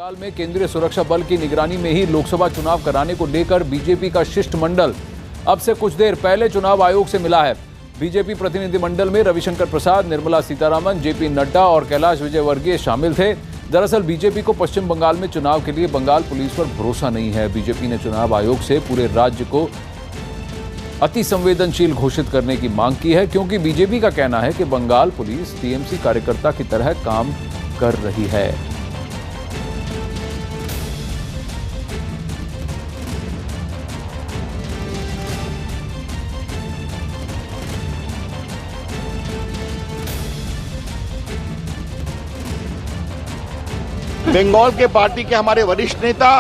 बंगाल में केंद्रीय सुरक्षा बल की निगरानी में ही लोकसभा चुनाव कराने को लेकर बीजेपी का शिष्टमंडल अब से कुछ देर पहले चुनाव आयोग से मिला है। बीजेपी प्रतिनिधिमंडल में रविशंकर प्रसाद, निर्मला सीतारमण, जेपी नड्डा और कैलाश विजयवर्गीय शामिल थे। दरअसल बीजेपी को पश्चिम बंगाल में चुनाव के लिए बंगाल पुलिस पर भरोसा नहीं है। बीजेपी ने चुनाव आयोग से पूरे राज्य को अति संवेदनशील घोषित करने की मांग की है, क्योंकि बीजेपी का कहना है कि बंगाल पुलिस टीएमसी कार्यकर्ता की तरह काम कर रही है। बंगाल के पार्टी के हमारे वरिष्ठ नेता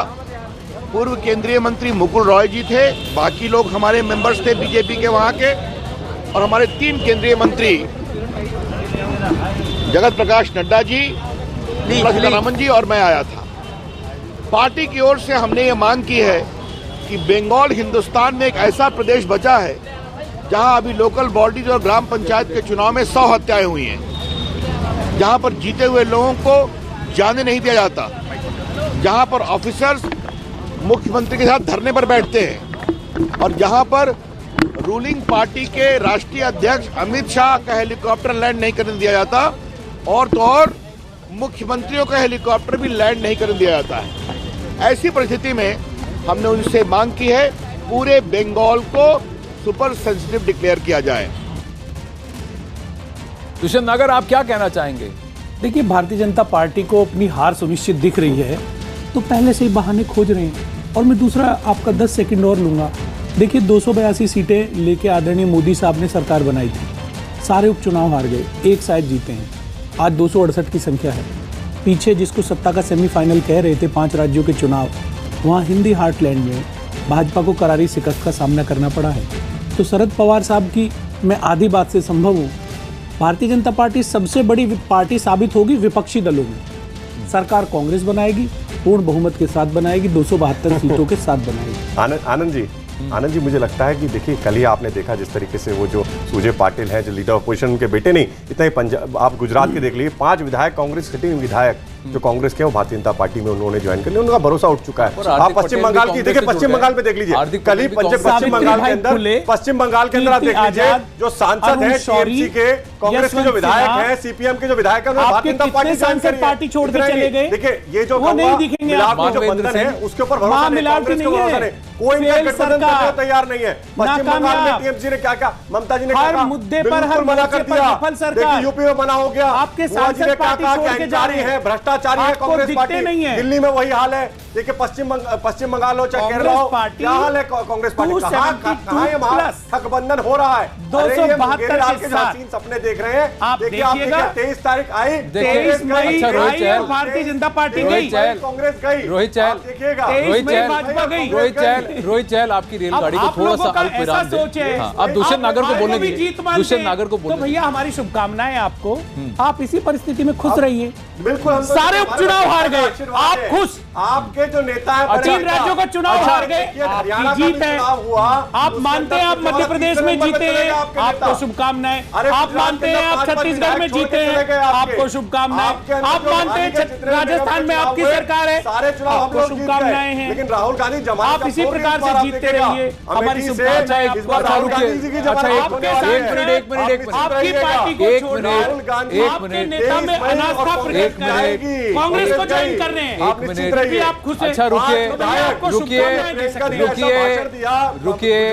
पूर्व केंद्रीय मंत्री मुकुल रॉय जी थे, बाकी लोग हमारे मेंबर्स थे बीजेपी के वहां के, और हमारे 3 केंद्रीय मंत्री जगत प्रकाश नड्डा जी, सीतारमण जी और मैं आया था। पार्टी की ओर से हमने ये मांग की है कि बंगाल हिंदुस्तान में एक ऐसा प्रदेश बचा है जहां अभी लोकल बॉडीज और ग्राम पंचायत के चुनाव में 100 हत्याएं हुई हैं, जहां पर जीते हुए लोगों को जाने नहीं दिया जाता, जहां पर ऑफिसर्स मुख्यमंत्री के साथ धरने पर बैठते हैं, और जहां पर रूलिंग पार्टी के राष्ट्रीय अध्यक्ष अमित शाह का हेलीकॉप्टर लैंड नहीं करने दिया जाता, और तो और मुख्यमंत्रियों का हेलीकॉप्टर भी लैंड नहीं करने दिया जाता है। ऐसी परिस्थिति में हमने उनसे मांग की है पूरे बंगाल को सुपर सेंसिटिव डिक्लेयर किया जाए। दुष्यंत नागर, आप क्या कहना चाहेंगे? देखिए, भारतीय जनता पार्टी को अपनी हार सुनिश्चित दिख रही है तो पहले से ही बहाने खोज रहे हैं। और मैं दूसरा आपका 10 सेकंड और लूंगा। देखिए, 282 सीटें लेके आदरणीय मोदी साहब ने सरकार बनाई थी, सारे उपचुनाव हार गए, एक शायद जीते हैं। आज 268 की संख्या है। पीछे जिसको सत्ता का सेमीफाइनल कह रहे थे 5 राज्यों के चुनाव, वहाँ हिंदी हार्टलैंड में भाजपा को करारी शिकस्त का सामना करना पड़ा है। तो शरद पवार साहब की मैं आधी बात से संभव हूँ, भारतीय जनता पार्टी सबसे बड़ी पार्टी साबित होगी विपक्षी दलों में। सरकार कांग्रेस बनाएगी, पूर्ण बहुमत के साथ बनाएगी, 272 सीटों के साथ बनाएगी। आनंद जी, मुझे लगता है कि देखिए, कल ही आपने देखा जिस तरीके से वो जो सूजे पाटिल है, जो लीडर ऑपोजिशन, उनके बेटे नहीं, इतना ही पंजाब, आप गुजरात के देख लीजिए, 5 विधायक कांग्रेस सिटिंग विधायक जो कांग्रेस के वो भारतीय जनता पार्टी में उन्होंने ज्वाइन कर लिया, उनका भरोसा उठ चुका है। आप पश्चिम बंगाल की देखिए, पश्चिम बंगाल में देख लीजिए, कल ही पश्चिम बंगाल के अंदर आप देख लीजिए, जो सांसद है टीएमसी के, कांग्रेस के जो विधायक है, सीपीएम के जो विधायक है, भारतीय जनता पार्टी छोड़ के चले गए। देखिए, ये जो मिलावटी जो बंधन है उसके ऊपर भरोसा नहीं, कोई इनका तैयार नहीं है। पश्चिम बंगाल में टीएमसी ने क्या क्या, ममता जी ने हर मुद्दे पर हर मना कर दिया। देखिए, यूपी में मना हो गया, आपके सांसद पार्टी छोड़ के जा रहे हैं, भ्रष्टाचारी है कांग्रेस पार्टी। दिल्ली में वही हाल है। देखिए, पश्चिम बंगाल हो चाहे केरल हो, क्या हाल है कांग्रेस पार्टी का? कहां ठगबंधन हो रहा है? 272 के साथ सपने देख रहे हैं। आप देखिएगा, 23 तारीख आई, 23 मई भारतीय जनता पार्टी गई, कांग्रेस गई। रोहित चहल, देखिएगा, रोहित चहल आपकी रेलगाड़ी को थोड़ा सा अल्प विराम दें। अब दुष्यंत नागर को बोलने दीजिए। दुष्यंत नागर को बोलने, तो भैया हमारी शुभकामनाएं आपको। आप इसी परिस्थिति में खुश रहिए। बिल्कुल, सारे उपचुनाव हार गए, आप खुश। आपके जो नेता है 3 राज्यों का चुनाव हार गए, हरियाणा जीत है। आप मानते हैं आप मध्य प्रदेश में जीते हैं, आपको शुभकामनाएं। आप मानते हैं आप छत्तीसगढ़ में जीते हैं, आपको शुभकामनाएं। आप मानते हैं राजस्थान में आपकी सरकार है, सारे चुनाव आपको शुभकामनाएं हैं। लेकिन राहुल गांधी आप इसी प्रकार से जीतते रहिए, हमारी शुभकामनाएं आपको। आपकी पार्टी को छोड़ आपके नेता में अनास्था प्रकट करेगी, कांग्रेस को ज्वाइन कर रहे हैं। एक मिनट, आप खुश हैं? अच्छा रुकिए, अच्छा रुकिए।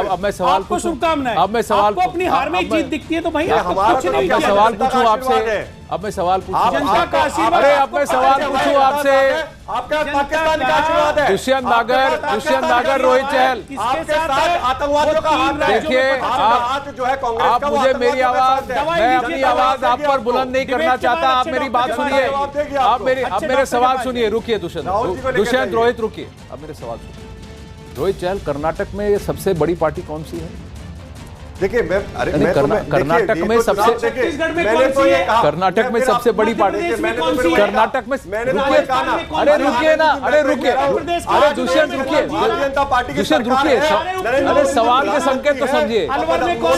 अब मैं सवाल पूछूं, शुभकामनाएं। अब मैं सवाल, आपको अपनी हार में जीत दिखती है तो भाई आपको कुछ नहीं किया। सवाल पूछूं आपसे, अब मैं सवाल पूछूं, जनता का आशीर्वाद। अरे अब मैं सवाल पूछूं आपसे, आपका पाकिस्तान का आशीर्वाद है। दुष्यंत नागर, रोहित चहल, आपके साथ आतंकवादियों का हाथ है। देखिए, जो है कांग्रेस आप मुझे मेरी आवाज, मैं अपनी आवाज आप पर बुलंद नहीं करना चाहता। आप मेरी बात सुनिए, आप मेरे सवाल सुनिए। रुकिए दुष्यंत, रोहित रुकिए, अब मेरे सवाल सुनिए। रोहित चहल, कर्नाटक में सबसे बड़ी पार्टी कौन सी है? देखिए मैं कर्नाटक में सबसे कर्नाटक में सबसे बड़ी पार्टी कर्नाटक में अरे रुकिए ना, अरे रुकिए, अरे दुष्यंत रुकिए, दुष्यंत रुकिए, अरे सवाल के संकेत तो समझिए,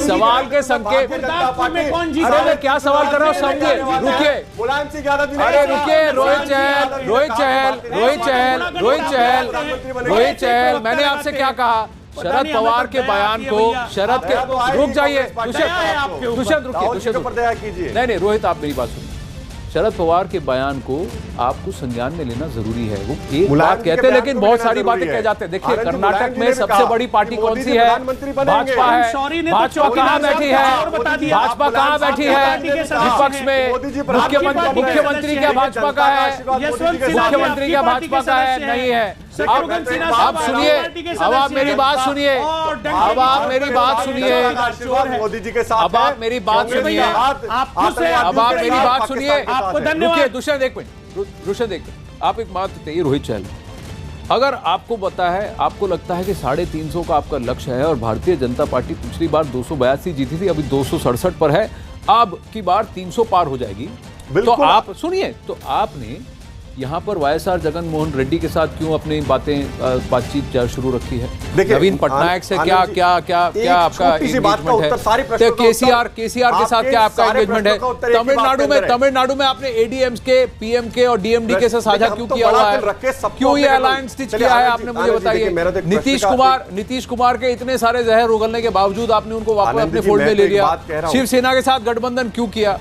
सवाल के संकेत, अरे मैं क्या सवाल कर रहा हूँ समझिए, रुकिए, अरे रुकिए, रोहित चहल, मैंने आपसे क्या कहा? शरद पवार के बयान को रुक जाइए, दुष्यंत रुकिए, नहीं रोहित आप मेरी बात सुनिए। शरद पवार के बयान को आपको संज्ञान में लेना जरूरी है। वो एक बात कहते हैं लेकिन बहुत सारी बातें कह जाते हैं। देखिए कर्नाटक में सबसे बड़ी पार्टी कौन सी है? भाजपा है। भाजपा कहाँ बैठी है? भाजपा कहाँ बैठी है? विपक्ष में मुख्यमंत्री क्या भाजपा का है? मुख्यमंत्री क्या भाजपा का है? नहीं है। अब सुनिए, अब आप मेरी बात सुनिए, अब आप मेरी बात सुनिए, मोदी जी के साथ, अब आप मेरी बात सुनिए, अब आप मेरी बात सुनिए। रुकिए दुष्यंत एक मिनट, आप एक बात बताइए रोहित चहल, अगर आपको पता है, आपको लगता है कि 350 का आपका लक्ष्य है और भारतीय जनता पार्टी पिछली बार 282 जीती थी, अभी 267 पर है, अब की बार 300 पार हो जाएगी, तो आप सुनिए, तो आपने यहाँ पर वाईएसआर जगनमोहन रेड्डी के साथ क्यों अपनी बातचीत शुरू रखी है? नवीन पटनायक से क्या आपका एंगेजमेंट है? केसीआर के साथ क्या आपका एंगेजमेंट है? तमिलनाडु में आपने एडीएम्स के, पीएम के और डीएमडी के साथ साझा क्यों किया हुआ है? क्यों ये अलायंस स्टिच किया है आपने, मुझे बताइए। नीतीश कुमार के इतने सारे जहर उगलने के बावजूद आपने उनको वापस अपने फोल्ड में ले लिया। शिवसेना के साथ गठबंधन क्यों किया?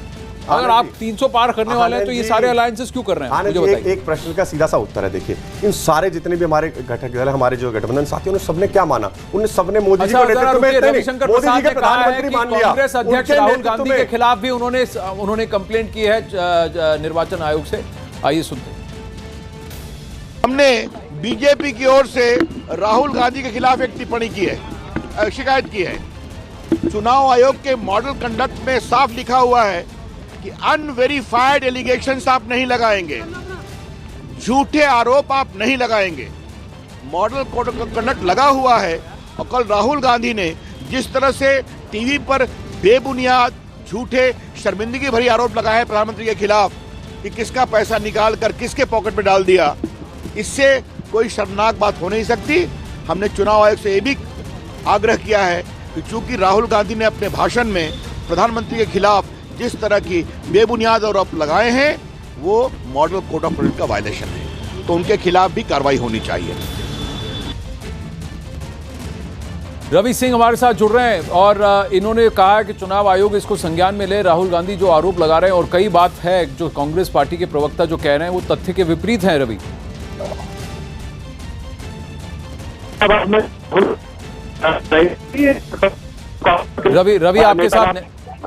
अगर आप 300 पार करने वाले हैं तो ये सारे अलायंसेस क्यों कर रहे हैं, मुझे बताइए। एक प्रश्न का सीधा सा उत्तर है। देखिए इन सारे जितने भी हमारे घटक दल, हमारे जो गठबंधन साथी, उन्होंने सबने क्या माना? उन्होंने सबने मोदी जी को नेतृत्व में, रविशंकर प्रसाद ने कहा है कि कांग्रेस अध्यक्ष राहुल गांधी के खिलाफ भी उन्होंने कंप्लेंट की है निर्वाचन आयोग से। आइए सुनते हैं। हमने बीजेपी की ओर से राहुल गांधी के खिलाफ एक टिप्पणी की है, शिकायत की है। चुनाव आयोग के मॉडल कंडक्ट में साफ लिखा हुआ है कि अनवेरिफाइड एलिगेशंस आप नहीं लगाएंगे, झूठे आरोप आप नहीं लगाएंगे। मॉडल कोड ऑफ कंडक्ट लगा हुआ है और कल राहुल गांधी ने जिस तरह से टीवी पर बेबुनियाद, झूठे, शर्मिंदगी भरी आरोप लगाए प्रधानमंत्री के खिलाफ कि किसका पैसा निकाल कर किसके पॉकेट में डाल दिया, इससे कोई शर्मनाक बात हो नहीं सकती। हमने चुनाव आयोग से यह भी आग्रह किया है कि चूंकि राहुल गांधी ने अपने भाषण में प्रधानमंत्री के खिलाफ जिस तरह की बेबुनियाद आरोप लगाए हैं वो मॉडल कोड ऑफ कंडक्ट का वायलेशन है, तो उनके खिलाफ भी कार्रवाई होनी चाहिए। रवि सिंह हमारे साथ जुड़ रहे हैं और इन्होंने कहा कि चुनाव आयोग इसको संज्ञान में ले। राहुल गांधी जो आरोप लगा रहे हैं और कई बात है जो कांग्रेस पार्टी के प्रवक्ता जो कह रहे हैं वो तथ्य के विपरीत हैं।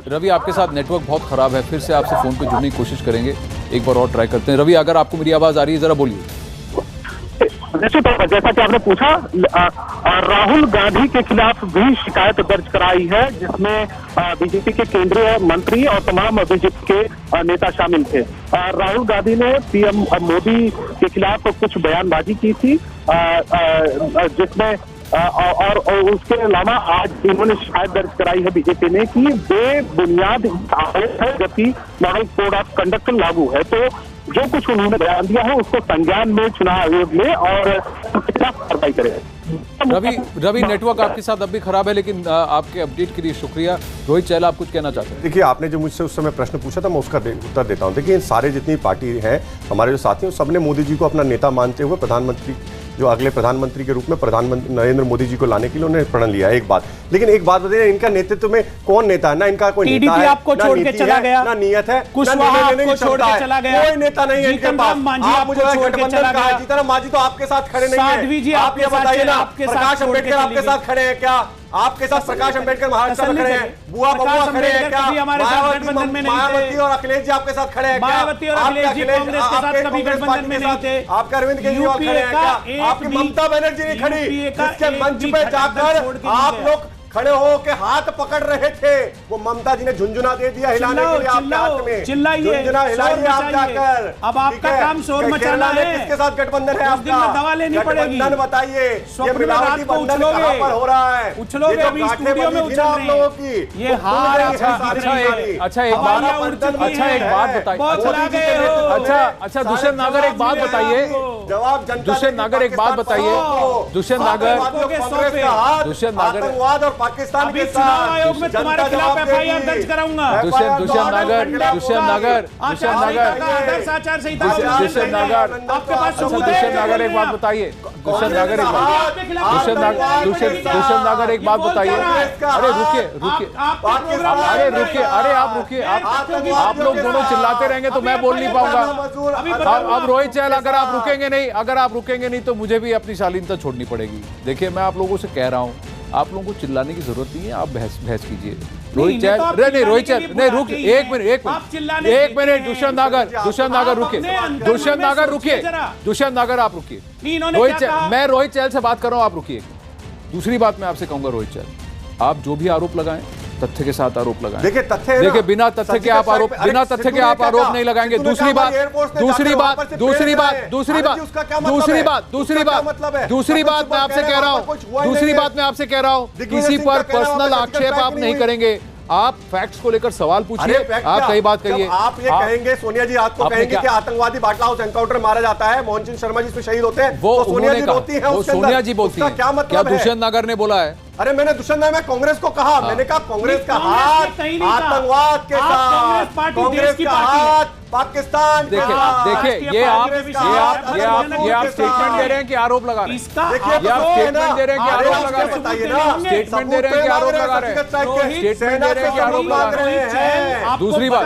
रवि आपके साथ नेटवर्क बहुत खराब है, फिर से आपसे फोन पे जुड़ने की कोशिश करेंगे, एक बार और ट्राई करते हैं। रवि अगर आपको मेरी आवाज आ रही है जरा बोलिए। निश्चित तौर पर जैसा कि आपने पूछा, राहुल गांधी के खिलाफ भी शिकायत दर्ज कराई है जिसमें बीजेपी के केंद्रीय मंत्री और तमाम बीजेपी के नेता शामिल थे। राहुल गांधी ने पीएम मोदी के खिलाफ कुछ बयानबाजी की थी जिसमें और उसके अलावा आज इन्होंने शिकायत दर्ज कराई है बीजेपी ने कि बेबुनियाद आरोप है जबकि मॉडल कोड ऑफ कंडक्ट लागू है। तो जो कुछ उन्होंने बयान दिया है उसको संज्ञान में चुनाव आयोग ले और कार्रवाई करे। रवि नेटवर्क आपके साथ अब भी खराब है, लेकिन आपके अपडेट के लिए शुक्रिया। रोहित चहल आप कुछ कहना चाहते हैं? देखिए आपने जो मुझसे उस समय प्रश्न पूछा था मैं उसका उत्तर देता हूं। देखिए सारे जितनी पार्टी हैं, हमारे जो साथी हैं, सबने मोदी जी को अपना नेता मानते हुए प्रधानमंत्री, जो अगले प्रधानमंत्री के रूप में प्रधानमंत्री नरेंद्र मोदी जी को लाने के लिए उन्होंने प्रण लिया। एक बात, लेकिन एक बात बताइए, इनका नेतृत्व में कौन नेता है? ना इनका कोई नेता है, आपको छोड़ के चला गया, ना नियत है, कुशवाहा आपको छोड़ के चला गया, कोई नेता नहीं है इनके पास। आप मुझे गठबंधन कहा, जीतन मांझी तो आपके साथ खड़े नहीं है। आप ये बताइए ना, प्रकाश अंबेडकर आपके साथ खड़े हैं क्या? आपके साथ प्रकाश अंबेडकर महाराष्ट्र में खड़े हैं, बुआ बबुआ खड़े हैं क्या? मायावती और अखिलेश जी आपके साथ खड़े हैं क्या? मायावती और अखिलेश जी कांग्रेस के साथ कभी गठबंधन में नहीं थे। आपके अरविंद केजरीवाल खड़े हैं क्या? आपकी ममता बनर्जी नहीं खड़ी, जिसके मंच पे जाकर आप लोग खड़े हो के हाथ पकड़ रहे थे, वो ममता जी ने झुंझुना दे दिया हिलाने के लिए आपके हाथ में। चिल्लाइए, झुंझुना हिलाइए आप जाकर। अब आपका काम शोर मचाना है। किसके साथ गठबंधन है आपका? दवा लेनी पड़ेगी। गठबंधन बताइए, ये मिलावटी बंधन कहां पर हो रहा है? उछलोगे अभी स्टूडियो में उछल आप लोगों की ये हार। अच्छा एक बात बताइए। अच्छा दुष्यंत नागर एक बात बताइए। जवाब दुष्यंत नागर एक बात बताइए। दुष्यंत नागर आतंकवाद और पाकिस्तान के चुनाव आयोग में तुम्हारे खिलाफ एफआईआर दर्ज कराऊंगा। दुष्यंत नागर आचार संहिता आपके पास सबूत है? दुष्यंत नागर एक बात बताइए। दुष्यंत नागर एक बात बताइए। अरे रुकिए, अरे आप रुकिए। आप लोग दोनों चिल्लाते रहेंगे तो मैं बोल नहीं पाऊंगा। अब रोहित चहल अगर आप रुकेंगे नहीं तो मुझे भी अपनी शालीनता छोड़नी पड़ेगी। देखिए मैं आप लोगों से कह रहा हूं, आप लोगों को चिल्लाने की जरूरत नहीं है, आप बहस कीजिए। रोहित चहल रुक एक मिनट। दुष्यंत नागर आप रुकिए। मैं रोहित चहल से बात कर रहा हूं, आप रुकिए। दूसरी बात मैं आपसे कहूंगा रोहित चहल, आप जो भी आरोप लगाएं तथ्य के साथ आरोप लगाएं। देखिए बिना तथ्य के आप आरोप नहीं लगाएंगे। दूसरी बात मैं आपसे कह रहा हूं, किसी पर पर्सनल आक्षेप आप नहीं करेंगे। आप फैक्ट्स को लेकर सवाल पूछिए। आप कई बात कहिए। आप ये कहेंगे, सोनिया जी आपको कहेंगे कि आतंकवादी बाटला हाउस एनकाउंटर मारा जाता है, मोहन सिंह शर्मा जी इसमें शहीद होते हैं, वो सोनिया जी रोती है, वो सोनिया जी बोलती है। क्या मतलब है? दुष्यंत नागर ने बोला है? अरे मैंने दुष्यंत नागर, मैं कांग्रेस को कहा, मैंने कहा कांग्रेस का हाथ आतंकवाद के साथ, कांग्रेस का हाथ पाकिस्तान के साथ। देखिए ये आप स्टेटमेंट दे रहे हैं कि आरोप लगा रहे हैं? ये आप स्टेटमेंट दे रहे हैं कि आरोप लगा रहे हैं? स्टेटमेंट दे रहे हैं कि आरोप लगा रहे हैं? स्टेटमेंट दे रहे हैं कि आरोप लगा रहे हैं? दूसरी बात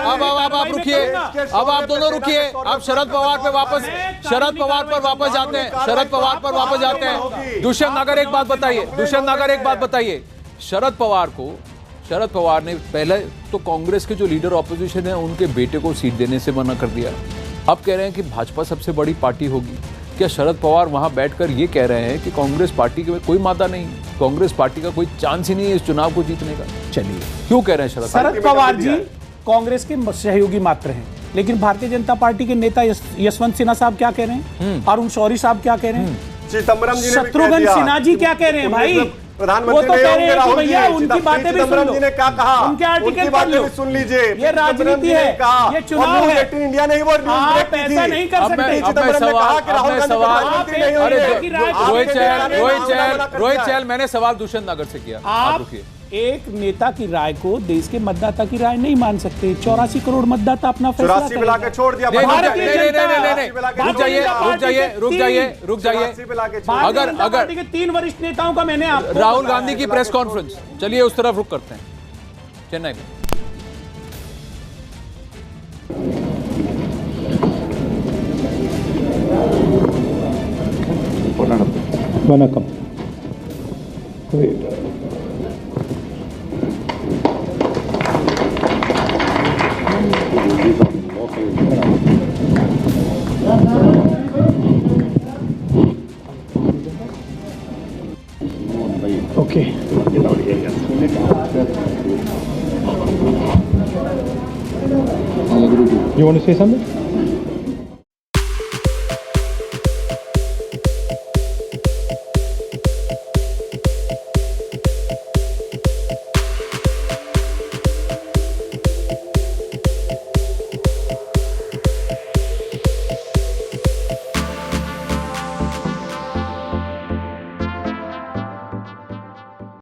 अब आप रुकिए। अब आप दोनों रुकिए। अब शरद पवार पर वापस जाते हैं। दुष्यंत नागर एक बात बताइए। शरद पवार ने पहले तो कांग्रेस के जो लीडर ऑपोजिशन है उनके बेटे को सीट देने से मना कर दिया। अब कह रहे हैं कि भाजपा सबसे बड़ी पार्टी होगी। क्या शरद पवार वहां बैठकर ये कह रहे हैं कि कांग्रेस पार्टी के कोई मादा नहीं, कांग्रेस पार्टी का कोई चांस ही नहीं है इस चुनाव को जीतने का? चलिए क्यों कह रहे हैं शरद पवार जी कांग्रेस के सहयोगी मात्र हैं, लेकिन भारतीय जनता पार्टी के नेता यशवंत सिन्हा साहब क्या कह रहे हैं, अरुण शौरी साहब क्या कह रहे हैं, शत्रुघ्न सिन्हा जी क्या कह रहे हैं? भाई प्रधानमंत्री तो कह रहे हैं कि भैया उनकी बातें भी सुन लो, जी ने क्या कहा, उनके आर्टिकल पढ़ लो, सुन लीजिए। ये राजनीति है, ये चुनाव है। इंडिया नहीं, वो आप ऐसा नहीं कर सकते। रोहित चहल मैंने सवाल दुष्यंत नागर से किया। आप एक नेता की राय को देश के मतदाता की राय नहीं मान सकते। 84 करोड़ मतदाता अपना फैसला मिलाकर छोड़ दिया। रुक जाइए। अगर 3 वरिष्ठ नेताओं का मैंने आपको राहुल गांधी की प्रेस कॉन्फ्रेंस, चलिए उस तरफ रुक करते हैं। चेन्नई में vanakkam Okay. You want to say something?